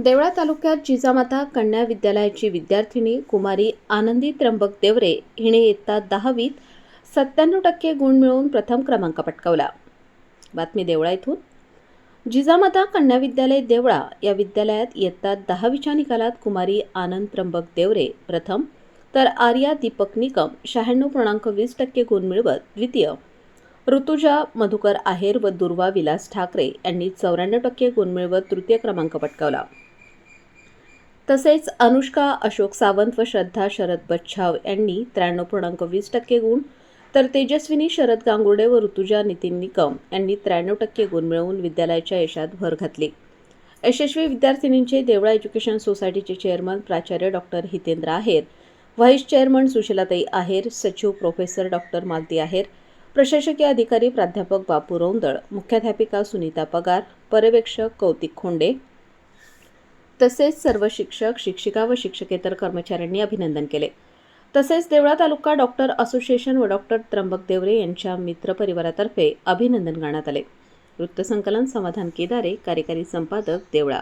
देवळा तालुक्यात जिजामाता कन्या विद्यालयाची विद्यार्थिनी कुमारी आनंदी त्र्यंबक देवरे हिने इयत्ता 10वीत 97% गुण मिळवून प्रथम क्रमांक पटकावला। बातमी देवळा येथून। जिजामाता कन्या विद्यालय देवळा या विद्यालयात इयत्ता 10वीच्या निकालात कुमारी आनंद त्र्यंबक देवरे प्रथम, तर आर्या दीपक निकम 96.20% गुण मिळवत द्वितीय, ऋतुजा मधुकर आहेर व दुर्वा विलास ठाकरे यांनी 94% गुण मिळवत तृतीय क्रमांक पटकावला। तसेच अनुष्का अशोक सावंत व श्रद्धा शरद बच्छाव यांनी 93.20% गुण, तर तेजस्विनी शरद गांगुर्डे व ऋतुजा नितीन निकम यांनी 93% गुण मिळवून विद्यालयाच्या यशात भर घातली। यशस्वी विद्यार्थिनींचे देवळा एज्युकेशन सोसायटीचे चेअरमन प्राचार्य डॉक्टर हितेंद्र आहेर, व्हाईस चेअरमन सुशीलाताई आहेर, सचिव प्रोफेसर डॉक्टर मालती आहेर, प्रशासकीय अधिकारी प्राध्यापक बापू रौंदळ, मुख्याध्यापिका सुनीता पगार, पर्यवेक्षक कौतिक खोंडे तसेच सर्व शिक्षक, शिक्षिका व शिक्षकेतर कर्मचाऱ्यांनी अभिनंदन केले। तसेच देवळा तालुका डॉक्टर असोसिएशन व डॉक्टर त्र्यंबक देवरे यांच्या मित्र परिवारातर्फे अभिनंदन करण्यात आले। वृत्तसंकलन समाधान केदारे, कार्यकारी संपादक देवळा।